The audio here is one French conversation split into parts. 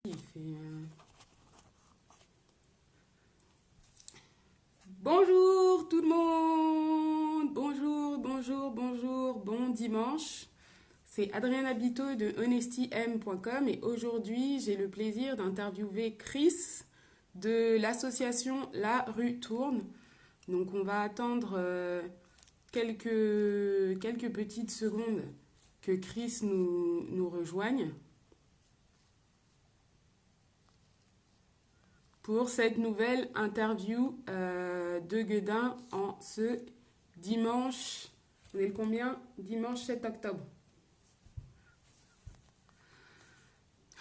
Il fait, Bonjour tout le monde! Bonjour, bonjour, bonjour, bon dimanche. C'est Adriana Bito de honestym.com et aujourd'hui j'ai le plaisir d'interviewer Chris de l'association La Rue Tourne. Donc on va attendre quelques petites secondes que Chris nous rejoigne pour cette nouvelle interview de Guedin en ce dimanche. On est le combien? Dimanche 7 octobre.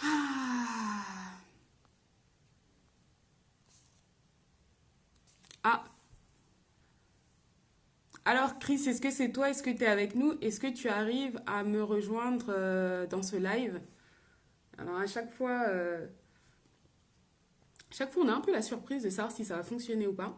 Ah, ah. Alors Chris, est-ce que c'est toi? Est-ce que tu es avec nous? Est-ce que tu arrives à me rejoindre dans ce live? Alors à chaque fois on a un peu la surprise de savoir si ça va fonctionner ou pas.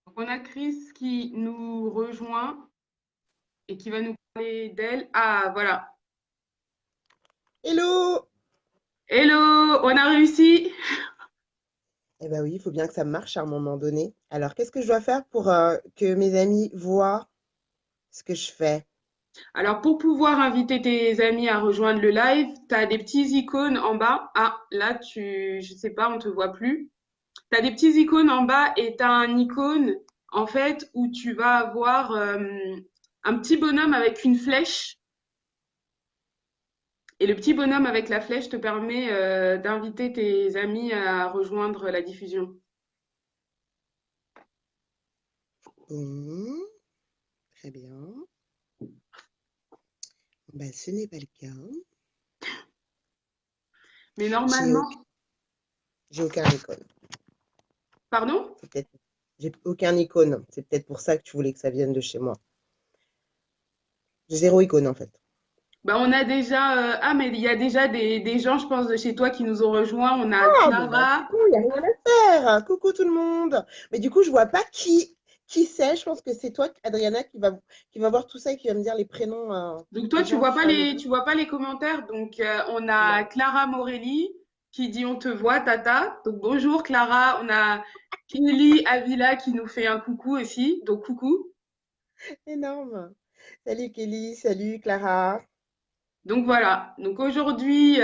Donc, on a Chris qui nous rejoint et qui va nous parler d'elle. Ah voilà. Hello! Hello, on a réussi. Eh ben oui, il faut bien que ça marche à un moment donné. Alors, qu'est-ce que je dois faire pour que mes amis voient ce que je fais? Alors, pour pouvoir inviter tes amis à rejoindre le live, tu as des petits icônes en bas. Ah, là, je sais pas, on te voit plus. Tu as des petits icônes en bas et tu as un icône, en fait, où tu vas avoir un petit bonhomme avec une flèche. Et le petit bonhomme avec la flèche te permet d'inviter tes amis à rejoindre la diffusion. Bon, très bien. Ben, ce n'est pas le cas. Mais J'ai normalement, aucun, j'ai aucun icône. pardon? C'est peut-être, j'ai aucun icône. C'est peut-être pour ça que tu voulais que ça vienne de chez moi. J'ai zéro icône, en fait. Bah, on a déjà, ah, mais il y a déjà des gens, je pense, de chez toi qui nous ont rejoints. On a Ah, bon, bah, c'est Clara. cool, il n'y a rien à faire. Coucou tout le monde. Mais du coup, je vois pas qui c'est. Je pense que c'est toi, Adriana, qui va voir tout ça et qui va me dire les prénoms Donc toi, des gens au fur et à mesure. tu vois pas les commentaires. Donc on a Non. Clara Morelli qui dit on te voit, Tata. Donc bonjour Clara. On a Kelly Avila qui nous fait un coucou aussi. Donc coucou. Énorme. Salut Kelly, salut Clara. Donc voilà. Donc aujourd'hui,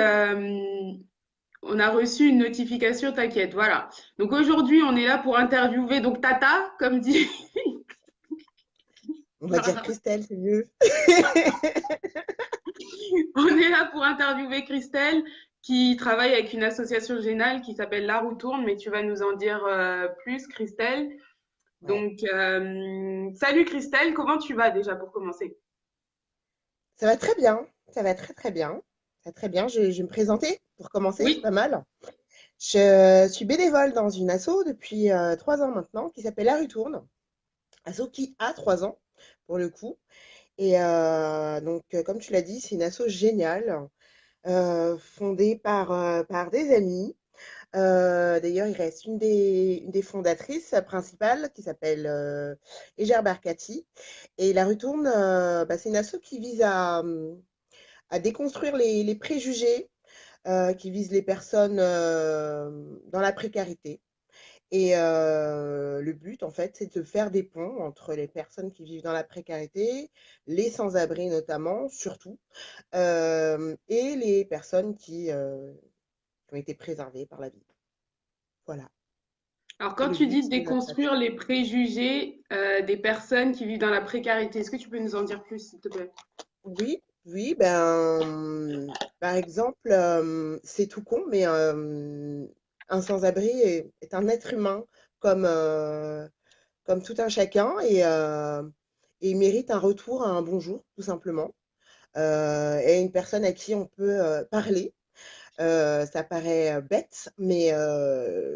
on a reçu une notification, t'inquiète. Voilà. Donc aujourd'hui, on est là pour interviewer donc Tata, comme dit On va dire Clara. Christelle, c'est mieux. On est là pour interviewer Christelle qui travaille avec une association géniale qui s'appelle La Roue Tourne, mais tu vas nous en dire plus, Christelle. Ouais. Donc, salut Christelle, comment tu vas déjà pour commencer? Ça va très bien. Ça va très très bien. Ça va très bien. Je vais me présenter pour commencer. Oui. Pas mal. Je suis bénévole dans une asso depuis 3 ans maintenant qui s'appelle La Rue Tourne. Asso qui a 3 ans pour le coup. Et donc, comme tu l'as dit, c'est une asso géniale fondée par des amis. D'ailleurs, il reste une des fondatrices principales qui s'appelle Égère Barkati. Et La Rue Tourne, bah, c'est une asso qui vise à déconstruire les préjugés, qui vise les personnes dans la précarité. Et le but, en fait, c'est de faire des ponts entre les personnes qui vivent dans la précarité, les sans-abri notamment, surtout, et les personnes qui ont été préservées par la vie. Voilà, Alors, c'est quand le tu dis but de notre asso. déconstruire les préjugés des personnes qui vivent dans la précarité, est-ce que tu peux nous en dire plus, s'il te plaît? Oui, oui, ben, par exemple, c'est tout con, mais un sans-abri est un être humain comme, comme tout un chacun et il mérite un retour, un bonjour, tout simplement. Et une personne à qui on peut parler. Ça paraît bête, mais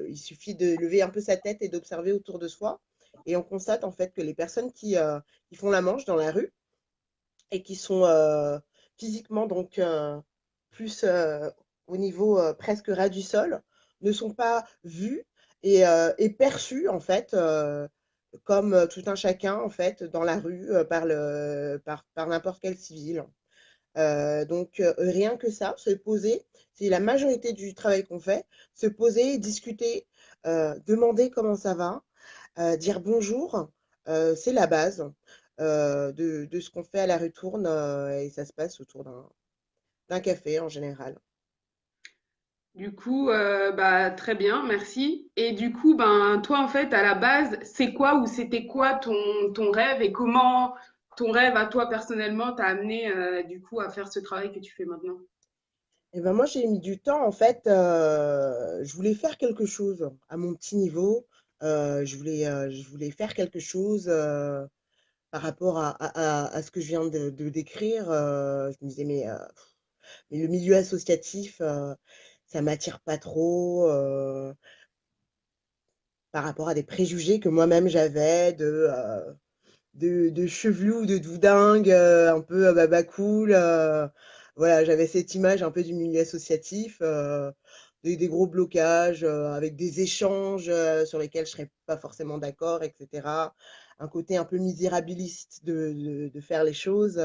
il suffit de lever un peu sa tête et d'observer autour de soi. Et on constate en fait que les personnes qui font la manche dans la rue et qui sont physiquement donc plus au niveau presque ras du sol, ne sont pas vus et perçus en fait comme tout un chacun en fait dans la rue par n'importe quel civil. Donc rien que ça, se poser, c'est la majorité du travail qu'on fait, se poser, discuter, demander comment ça va, dire bonjour, c'est la base de ce qu'on fait à la retourne et ça se passe autour d'un café en général. Du coup, bah, très bien, merci. Et du coup, ben, toi, en fait, à la base, c'est quoi ou c'était quoi ton rêve et comment ton rêve à toi personnellement t'a amené, du coup, à faire ce travail que tu fais maintenant? Et ben moi, j'ai mis du temps, en fait, je voulais faire quelque chose à mon petit niveau. Je voulais faire quelque chose par rapport à ce que je viens de décrire. Je me disais, mais le milieu associatif, ça m'attire pas trop par rapport à des préjugés que moi-même j'avais de chevelou, de doudingue, un peu baba cool. Voilà, j'avais cette image un peu du milieu associatif, des gros blocages, avec des échanges sur lesquels je serais pas forcément d'accord, etc. Un côté un peu misérabiliste de faire les choses.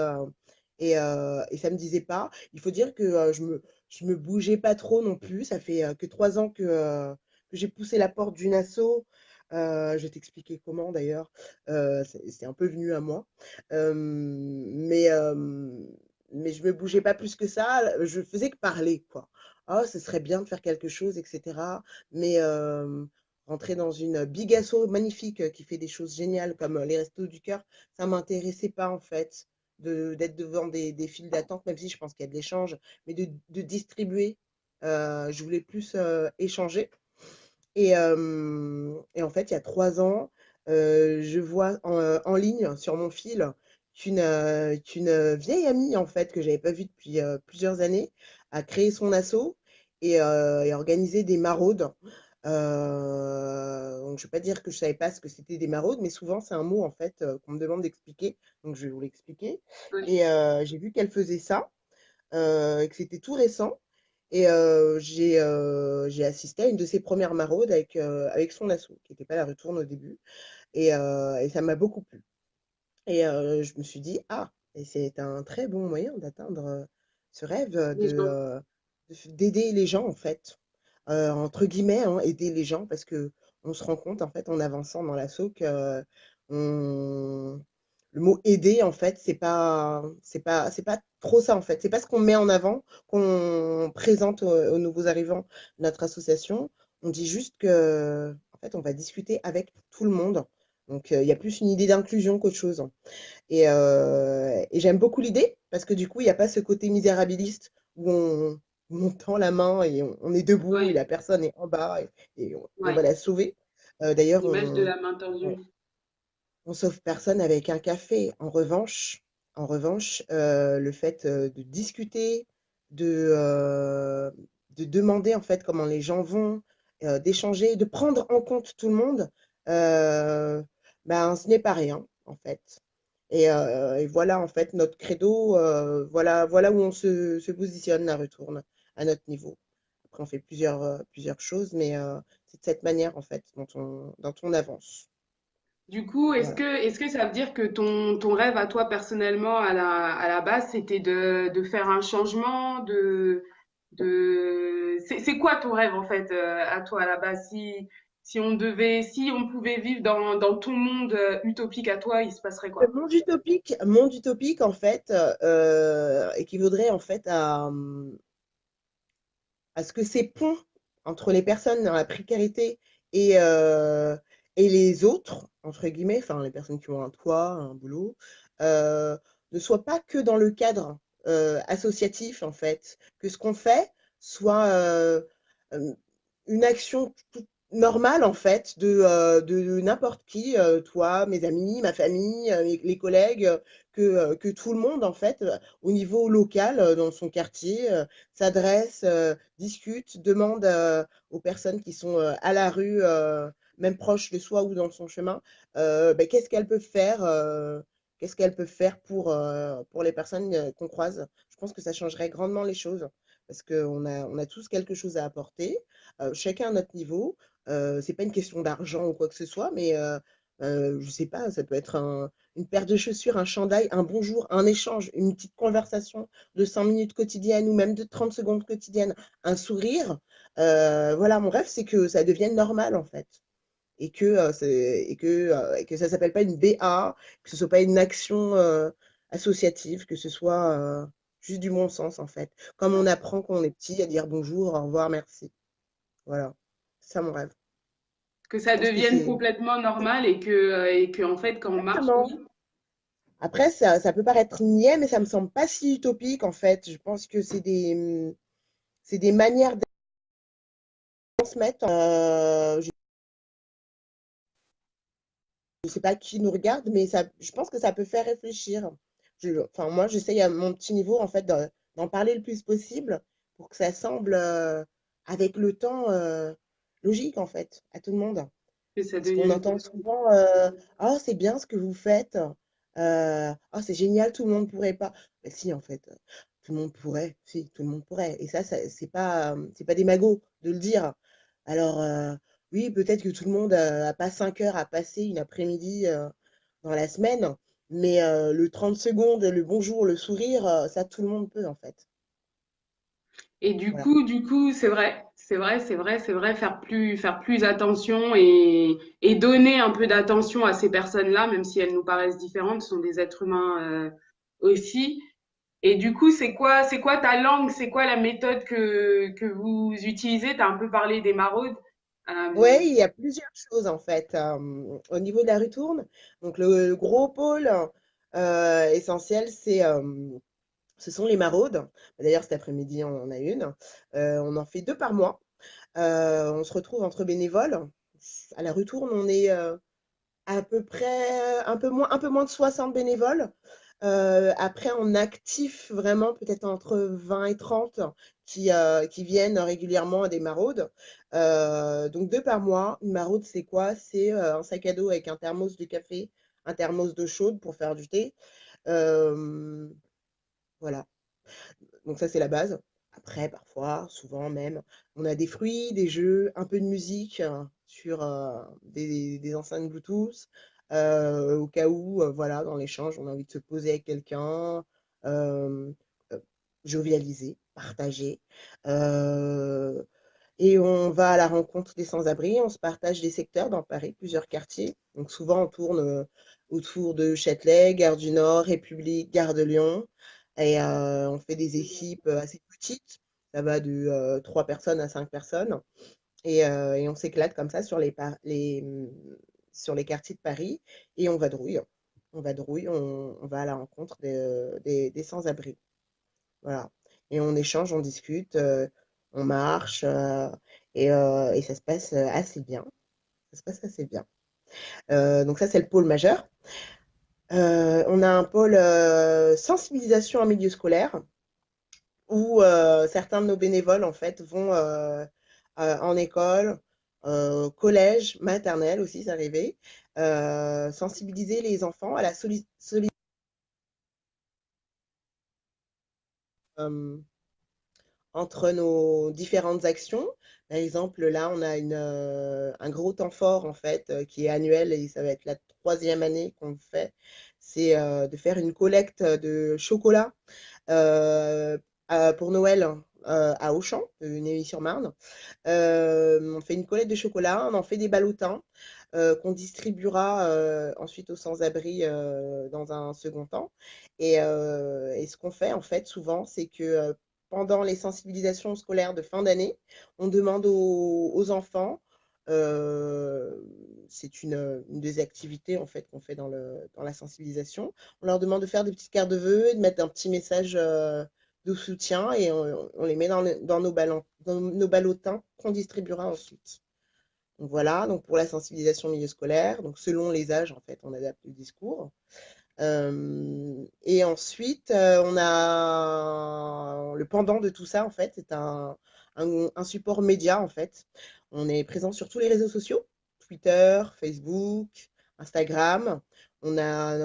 Et ça me disait pas. Il faut dire que je me bougeais pas trop non plus. Ça fait que 3 ans que j'ai poussé la porte d'une asso. Je vais t'expliquer comment d'ailleurs. C'est un peu venu à moi. Mais je me bougeais pas plus que ça. Je faisais que parler, quoi. Oh, ce serait bien de faire quelque chose, etc. Mais rentrer dans une big asso magnifique qui fait des choses géniales comme les Restos du Cœur, ça m'intéressait pas en fait d'être devant des files d'attente, même si je pense qu'il y a de l'échange, mais de distribuer. Je voulais plus échanger. Et en fait, il y a 3 ans, je vois en ligne sur mon fil qu'une vieille amie en fait que j'avais pas vue depuis plusieurs années a créé son asso et organisé des maraudes. Donc je ne vais pas dire que je savais pas ce que c'était des maraudes, mais souvent c'est un mot en fait qu'on me demande d'expliquer, donc je vais vous l'expliquer. Oui. Et j'ai vu qu'elle faisait ça et que c'était tout récent. Et j'ai assisté à une de ses premières maraudes avec son asso, qui n'était pas la retourne au début. Et ça m'a beaucoup plu. Et je me suis dit, ah, et c'est un très bon moyen d'atteindre ce rêve Les gens. d'aider les gens, en fait. Entre guillemets, hein, aider les gens, parce que on se rend compte, en fait, en avançant dans l'assaut, que on- le mot aider, en fait, c'est pas trop ça, en fait. C'est pas ce qu'on met en avant, qu'on présente aux nouveaux arrivants de notre association. On dit juste que, en fait, on va discuter avec tout le monde. Donc, il y a plus une idée d'inclusion qu'autre chose. Et j'aime beaucoup l'idée parce que du coup, il n'y a pas ce côté misérabiliste où on tend la main et on est debout et Oui, la personne est en bas et on va ouais. la sauver. D'ailleurs, L'image de la main tendue. on sauve personne avec un café. En revanche, le fait de discuter, de, euh, de demander en fait comment les gens vont, d'échanger, de prendre en compte tout le monde, euh, ben, ce n'est pas rien en fait. Et voilà en fait notre credo, voilà où on se positionne à retourne à notre niveau. Après, on fait plusieurs choses, mais c'est de cette manière en fait dont on avance. Du coup, Voilà. est-ce que ça veut dire que ton rêve à toi personnellement à la base, c'était de faire un changement, c'est quoi ton rêve en fait à toi à la base? Si on pouvait vivre dans ton monde utopique à toi, il se passerait Le quoi? monde utopique, en fait, équivaudrait en fait à ce que ces ponts entre les personnes dans la précarité et, euh, et les autres, entre guillemets, enfin les personnes qui ont un toit, un boulot, euh, ne soient pas que dans le cadre associatif, en fait, que ce qu'on fait soit euh, une action toute normale, en fait, de n'importe qui, toi, mes amis, ma famille, les collègues, que tout le monde, en fait, au niveau local, dans son quartier, s'adresse, discute, demande aux personnes qui sont à la rue, même proches de soi ou dans son chemin, ben, qu'est-ce qu'elles peuvent faire pour les personnes qu'on croise. Je pense que ça changerait grandement les choses. parce qu'on a tous quelque chose à apporter, chacun à notre niveau. C'est pas une question d'argent ou quoi que ce soit, mais je sais pas, ça peut être une paire de chaussures, un chandail, un bonjour, un échange, une petite conversation de 5 minutes quotidiennes ou même de 30 secondes quotidiennes, un sourire. Voilà, mon rêve, c'est que ça devienne normal en fait. Et que ça s'appelle pas une BA, que ce soit pas une action associative, que ce soit juste du bon sens en fait. Comme on apprend quand on est petit à dire bonjour, au revoir, merci. Voilà, c'est ça mon rêve. Que Je ça pense que devienne c'est complètement normal et que en fait, quand on marche, exactement. oui. Après, ça peut paraître niais, mais ça me semble pas si utopique en fait. Je pense que c'est des manières de transmettre. Je sais pas qui nous regarde, mais je pense que ça peut faire réfléchir. Enfin, moi, j'essaye à mon petit niveau, en fait, d'en parler le plus possible pour que ça semble, avec le temps, logique, en fait, à tout le monde. Que ça Parce qu'on devienne entend souvent, oh, c'est bien ce que vous faites. Oh, c'est génial, tout le monde pourrait pas. Mais si, en fait, tout le monde pourrait. Si, tout le monde pourrait. Et ça, c'est pas des magots de le dire. Alors, oui, peut-être que tout le monde n'a pas 5 heures à passer une après-midi dans la semaine, mais le 30 secondes, le bonjour, le sourire, ça, tout le monde peut, en fait. et Voilà. du coup, c'est vrai, faire plus attention et donner un peu d'attention à ces personnes-là, même si elles nous paraissent différentes, ce sont des êtres humains aussi. Et du coup, c'est quoi ta langue, c'est quoi la méthode que vous utilisez? Tu as un peu parlé des maraudes. Oui, Euh, il y a plusieurs choses en fait. Au niveau de la rue Tourne, donc le gros pôle essentiel, ce sont les maraudes. D'ailleurs, cet après-midi, on en a une. On en fait 2 par mois. On se retrouve entre bénévoles. À la rue Tourne, on est à peu près un peu moins de 60 bénévoles. Après, en actif, vraiment, peut-être entre 20 et 30 qui viennent régulièrement à des maraudes. Donc, 2 par mois. Une maraude, c'est quoi? C'est un sac à dos avec un thermos de café, un thermos d'eau chaude pour faire du thé. Euh, voilà. Donc, ça, c'est la base. Après, parfois, souvent même, on a des fruits, des jeux, un peu de musique sur des enceintes Bluetooth, au cas où, voilà, dans l'échange, on a envie de se poser avec quelqu'un, euh, euh, jovialiser, partager. Euh, et on va à la rencontre des sans-abri, on se partage des secteurs dans Paris, plusieurs quartiers. Donc souvent, on tourne autour de Châtelet, Gare du Nord, République, Gare de Lyon. Et on fait des équipes assez petites. Ça va de 3 personnes à 5 personnes. Et on s'éclate comme ça sur les quartiers de Paris. Et on vadrouille. On va à la rencontre des sans-abri. Voilà. Et on échange, on discute, on marche. Et ça se passe assez bien. Ça se passe assez bien. Donc ça, c'est le pôle majeur. On a un pôle sensibilisation en milieu scolaire où certains de nos bénévoles en fait vont en école, collège, maternelle aussi, c'est arrivé, sensibiliser les enfants à la euh, entre nos différentes actions. Par exemple, là, on a un gros temps fort en fait qui est annuel et ça va être la troisième année qu'on le fait. C'est de faire une collecte de chocolat euh, pour Noël à Auchan, de Neuilly-sur-Marne. On fait une collecte de chocolat, on en fait des ballotins qu'on distribuera ensuite aux sans-abri dans un second temps. Et ce qu'on fait en fait souvent, c'est que pendant les sensibilisations scolaires de fin d'année, on demande aux enfants, euh, c'est une des activités en fait qu'on fait dans la sensibilisation, on leur demande de faire des petites cartes de vœux et de mettre un petit message de soutien et on les met dans nos ballotins qu'on distribuera ensuite. Donc voilà, donc pour la sensibilisation au milieu scolaire, donc selon les âges en fait, on adapte le discours. Et ensuite, on a le pendant de tout ça, en fait, c'est un support média, en fait. On est présent sur tous les réseaux sociaux, Twitter, Facebook, Instagram. On a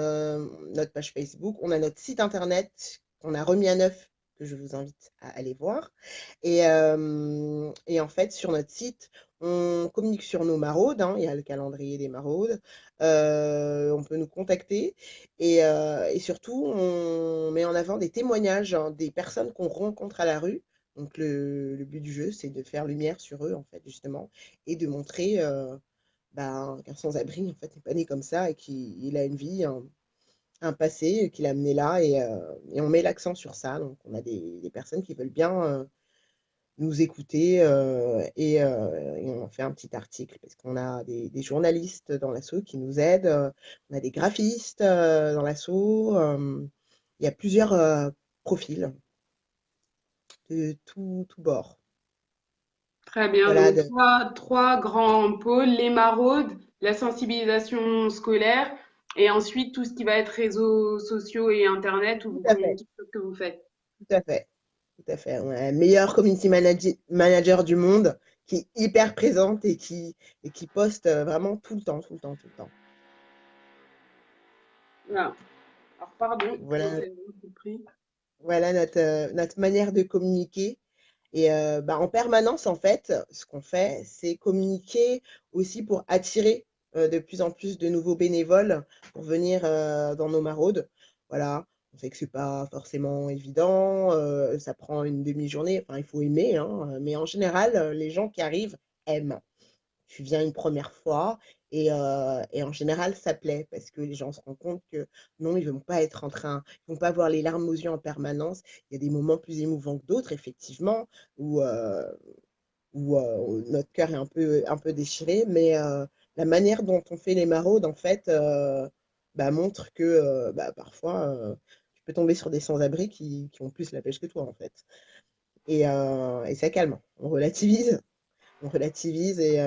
notre page Facebook, on a notre site internet qu'on a remis à neuf que je vous invite à aller voir. Et en fait, sur notre site, on communique sur nos maraudes, hein, il y a le calendrier des maraudes, on peut nous contacter et surtout, on met en avant des témoignages, hein, des personnes qu'on rencontre à la rue. Donc le but du jeu, c'est de faire lumière sur eux, en fait, justement, et de montrer qu'un sans-abri, en fait, n'est pas né comme ça et qu'il a une vie, un passé qui l'a amené là et on met l'accent sur ça. Donc on a des personnes qui veulent bien nous écouter et on fait un petit article parce qu'on a des journalistes dans l'asso qui nous aident, on a des graphistes dans l'asso, il y a plusieurs profils de tout bord. Très bien, Voilà, donc trois grands pôles, les maraudes, la sensibilisation scolaire et ensuite tout ce qui va être réseaux sociaux et Internet où tout vous à fait, communiquez sur ce que vous faites. tout à fait, tout à fait. On a la meilleure manager du monde qui est hyper présente et qui poste vraiment tout le temps, tout le temps, tout le temps. Voilà. Alors pardon, je Voilà, vous ai compris. voilà notre manière de communiquer. Et en permanence, en fait, ce qu'on fait, c'est communiquer aussi pour attirer de plus en plus de nouveaux bénévoles pour venir dans nos maraudes. Voilà, on sait que c'est pas forcément évident, ça prend une demi-journée, enfin, il faut aimer, hein, mais en général, les gens qui arrivent aiment. Tu viens une première fois et en général, ça plaît parce que les gens se rendent compte que non, ils ne vont pas être en train, ils vont pas avoir les larmes aux yeux en permanence. Il y a des moments plus émouvants que d'autres, effectivement, où notre cœur est un peu déchiré, mais la manière dont on fait les maraudes, en fait, montre que parfois, tu peux tomber sur des sans-abri qui ont plus la pêche que toi, en fait. Et ça calme, on relativise et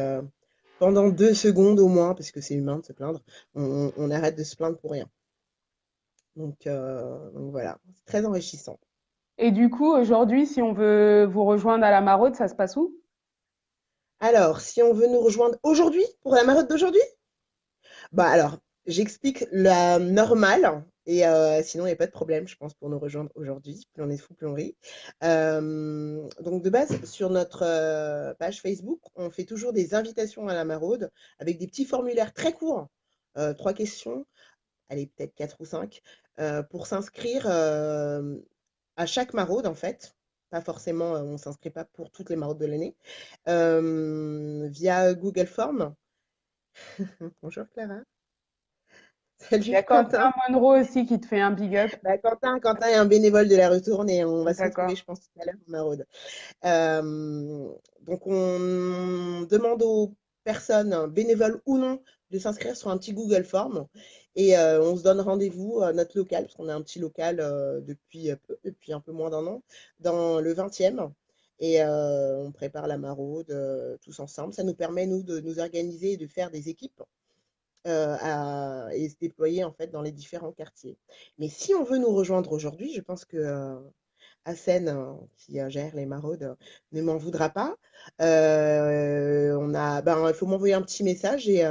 pendant 2 secondes au moins, parce que c'est humain de se plaindre, on arrête de se plaindre pour rien. Donc voilà, c'est très enrichissant. Et du coup, aujourd'hui, si on veut vous rejoindre à la maraude, ça se passe où? Alors, si on veut nous rejoindre aujourd'hui, pour la marotte d'aujourd'hui, alors, j'explique la normale, et sinon, il n'y a pas de problème, je pense, pour nous rejoindre aujourd'hui. Plus on est fou, plus on rit. Donc, de base, sur notre page Facebook, on fait toujours des invitations à la maraude avec des petits formulaires très courts, 3 questions, allez, peut-être 4 ou 5, pour s'inscrire à chaque maraude, en fait. Pas forcément, on ne s'inscrit pas pour toutes les maraudes de l'année, via Google Form. Bonjour Clara. Il y Salut a Quentin. Quentin Monroe aussi qui te fait un big up. Quentin est un bénévole de la Retourne et on va se retrouver, D'accord. je pense, tout à l'heure en maraude. Donc, on demande aux personnes, bénévoles ou non, de s'inscrire sur un petit Google Form et on se donne rendez-vous à notre local, parce qu'on a un petit local depuis un peu moins d'un an, dans le 20e. Et on prépare la maraude tous ensemble. Ça nous permet, nous, de nous organiser et de faire des équipes et se déployer en fait dans les différents quartiers. Mais si on veut nous rejoindre aujourd'hui, je pense que Hassen, qui gère les maraudes, ne m'en voudra pas. Il faut m'envoyer un petit message et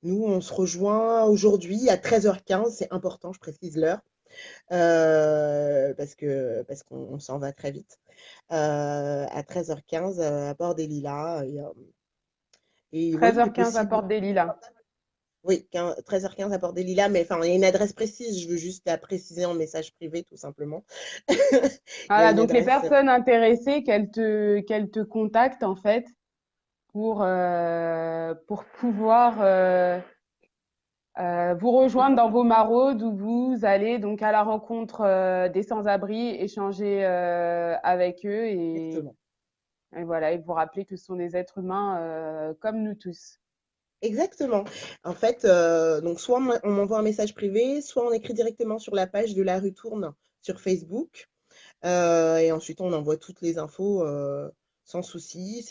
nous, on se rejoint aujourd'hui à 13h15. C'est important, je précise l'heure, parce qu'on s'en va très vite. À 13h15 à Port des Lilas. Et oui, il est 13h15 à possible. Porte des Lilas. Oui, 13h15 à Port des Lilas, mais enfin, il y a une adresse précise, je veux juste la préciser en message privé, tout simplement. Il y a Voilà, une donc les adresse. personnes intéressées, qu'elles te contactent en fait pour pouvoir vous rejoindre dans vos maraudes où vous allez donc à la rencontre des sans-abri, échanger avec eux Exactement. et voilà, et vous rappeler que ce sont des êtres humains comme nous tous. Exactement. En fait, donc soit on m'envoie un message privé, soit on écrit directement sur la page de la rue Tourne sur Facebook. Et ensuite, on envoie toutes les infos sans souci.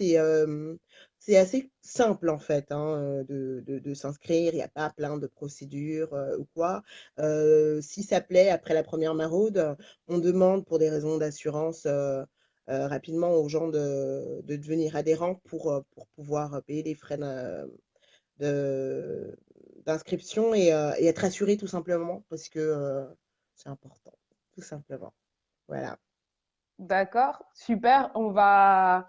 C'est assez simple, en fait, hein, de s'inscrire. Il n'y a pas plein de procédures ou quoi. Si ça plaît, après la première maraude, on demande pour des raisons d'assurance rapidement aux gens de devenir adhérents pour pouvoir payer les frais de- d'inscription et être assuré tout simplement parce que c'est important, tout simplement. Voilà. D'accord, super. On va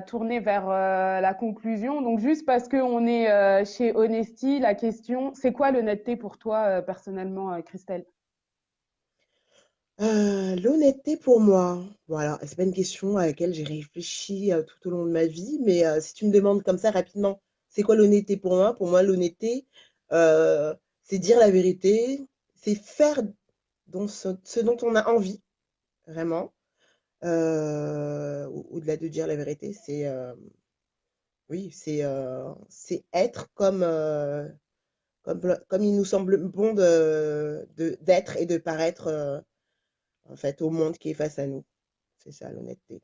tourner vers la conclusion. Donc, juste parce qu'on est chez Honesty, la question, c'est quoi l'honnêteté pour toi personnellement, Christelle? L'honnêteté pour moi, voilà, c'est pas une question à laquelle j'ai réfléchi tout au long de ma vie, mais si tu me demandes comme ça rapidement, c'est quoi l'honnêteté pour moi? Pour moi, l'honnêteté, c'est dire la vérité, c'est faire ce dont on a envie, vraiment. Au-delà de dire la vérité, oui, c'est être comme il nous semble bon d'être et de paraître en fait au monde qui est face à nous. C'est ça l'honnêteté.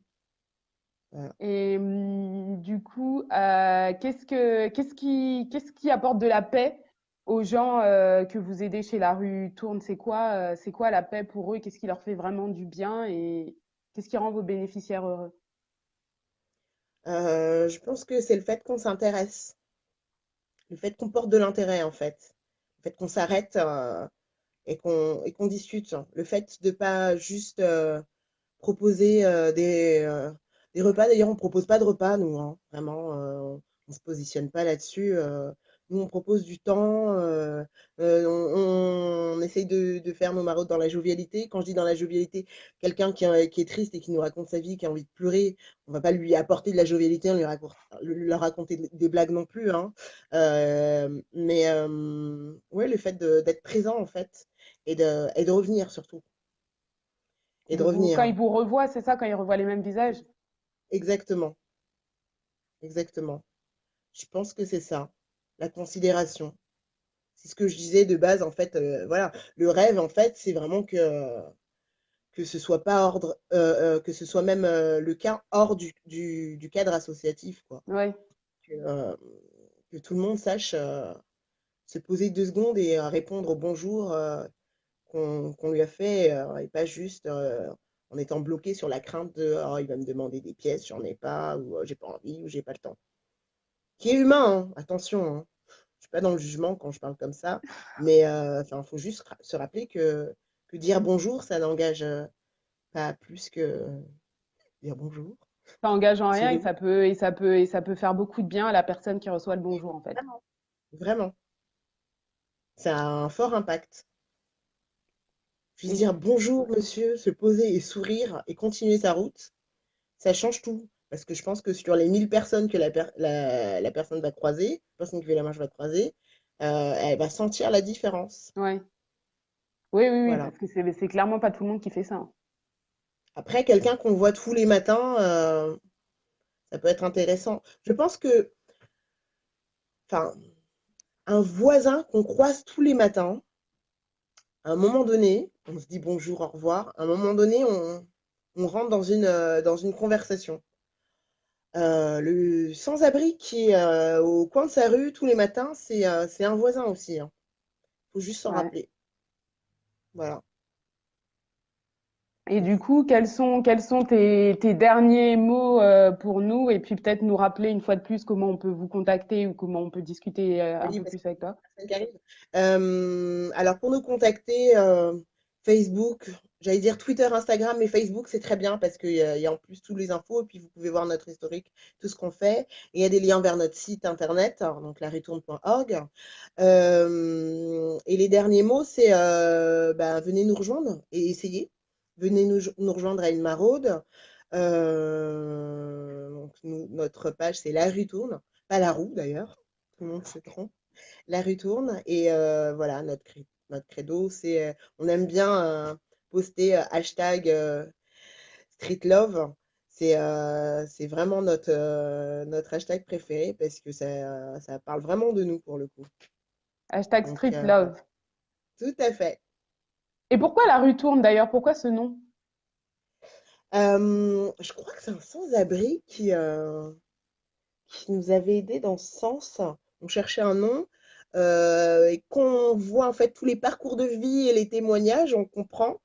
Voilà. Et du coup, qu'est-ce qui apporte de la paix aux gens que vous aidez chez La Rue Tourne? C'est quoi la paix pour eux? Qu'est-ce qui leur fait vraiment du bien et qu'est-ce qui rend vos bénéficiaires heureux? Je pense que c'est le fait qu'on s'intéresse, le fait qu'on porte de l'intérêt en fait, le fait qu'on s'arrête et qu'on discute, le fait de pas juste proposer des repas. D'ailleurs, on propose pas de repas, nous, hein. Vraiment, on se positionne pas là-dessus. Nous, on propose du temps. On essaye de faire nos maraudes dans la jovialité. Quand je dis dans la jovialité, quelqu'un qui est triste et qui nous raconte sa vie, qui a envie de pleurer, on va pas lui apporter de la jovialité, on leur raconter des blagues non plus, hein. Mais ouais, le fait d'être présent, en fait, et de revenir surtout. Et de Quand revenir. ils vous revoient, c'est ça, quand ils revoient les mêmes visages? Exactement, exactement. Je pense que c'est ça, la considération. C'est ce que je disais de base, en fait, voilà. Le rêve, en fait, c'est vraiment que ce soit pas que ce soit même le cas hors du cadre associatif, quoi. Oui. Que, euh, que tout le monde sache se poser 2 secondes et répondre au bonjour qu'on lui a fait, et pas juste en étant bloqué sur la crainte de oh, il va me demander des pièces, j'en ai pas, ou j'ai pas envie, ou j'ai pas le temps. Qui est humain, hein, attention, hein. Je suis pas dans le jugement quand je parle comme ça, mais enfin, faut juste se rappeler que dire bonjour, ça n'engage pas plus que dire bonjour. Ça engage en rien et Sourire. ça peut faire beaucoup de bien à la personne qui reçoit le bonjour, en fait. Vraiment. Vraiment. Ça a un fort impact. Juste Et dire bonjour, monsieur, se poser et sourire et continuer sa route, ça change tout. Parce que je pense que sur les 1000 personnes que la personne va croiser, la personne qui fait la marche va croiser, elle va sentir la différence. ouais. Oui, oui, oui, Voilà. parce que c'est clairement pas tout le monde qui fait ça, hein. Après, quelqu'un qu'on voit tous les matins, ça peut être intéressant. Je pense que, enfin, un voisin qu'on croise tous les matins, à un moment donné, on se dit bonjour, au revoir. À un moment donné, on rentre dans une conversation. Le sans-abri qui est au coin de sa rue tous les matins, c'est un voisin aussi, hein. Faut juste s'en Ouais. rappeler. Voilà. Et du coup, quels sont tes derniers mots pour nous et puis peut-être nous rappeler une fois de plus comment on peut vous contacter ou comment on peut discuter un Oui, peu parce plus qu'il y avec toi? a personne qui arrive. Alors, pour nous contacter, Facebook, j'allais dire Twitter, Instagram, mais Facebook, c'est très bien parce qu'il y a en plus tous les infos et puis vous pouvez voir notre historique, tout ce qu'on fait. Et il y a des liens vers notre site internet, hein, donc laretourne.org. Et les derniers mots, c'est bah, venez nous rejoindre et essayez. Venez nous rejoindre à une maraude. Donc notre page, c'est La Rue Tourne, pas La Roue d'ailleurs, tout le monde se trompe. La Rue Tourne, et voilà, notre credo, c'est on aime bien poster hashtag Street Love. C'est vraiment notre hashtag préféré parce que ça parle vraiment de nous pour le coup. Hashtag Donc, Street Love. tout à fait. Et pourquoi La Rue Tourne d'ailleurs? Pourquoi ce nom? Je crois que c'est un sans-abri qui nous avait aidés dans ce sens. On cherchait un nom. Et qu'on voit en fait tous les parcours de vie et les témoignages, on comprend.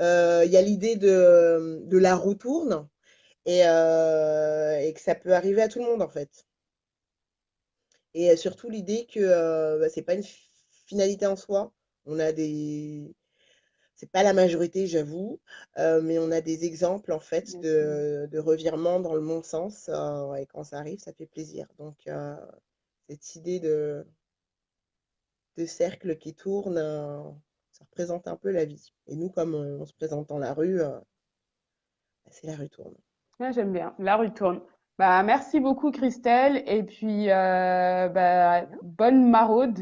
Il y a l'idée de la roue tourne et que ça peut arriver à tout le monde en fait. Et surtout l'idée que bah, c'est pas une finalité en soi. On a des, C'est pas la majorité, j'avoue, mais on a des exemples en fait bien sûr. de revirements dans le bon sens, et quand ça arrive, ça fait plaisir. Donc, cette idée de cercle qui tourne, ça représente un peu la vie. Et nous, comme on se présente dans la rue, bah, c'est la rue tourne. Ouais, j'aime bien. La rue tourne. Bah, merci beaucoup, Christelle. Et puis, bah, bonne maraude,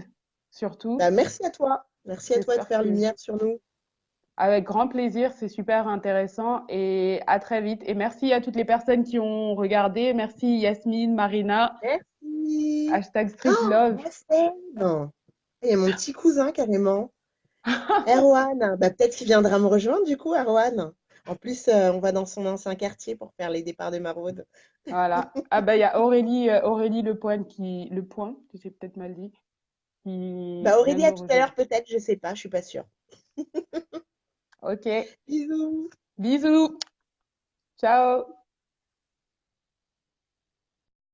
surtout. Bah, merci à toi de J'espère faire que, lumière sur nous. avec grand plaisir, c'est super intéressant. Et à très vite. Et merci à toutes les personnes qui ont regardé. Merci, Yasmine, Marina. Merci. Hashtag Street Oh, Love. la scène! Il y a mon petit cousin carrément. Erwan, bah, peut-être qu'il viendra me rejoindre du coup, Erwan. En plus, on va dans son ancien quartier pour faire les départs de maraude. Voilà. Ah, bah, il y a Aurélie, Aurélie Le Point Le Point, que j'ai peut-être mal dit, qui Bah, vient Aurélie, de à nous tout à rejoindre. l'heure, peut-être, je sais pas, je suis pas sûre. Ok. Bisous! Bisous. Ciao.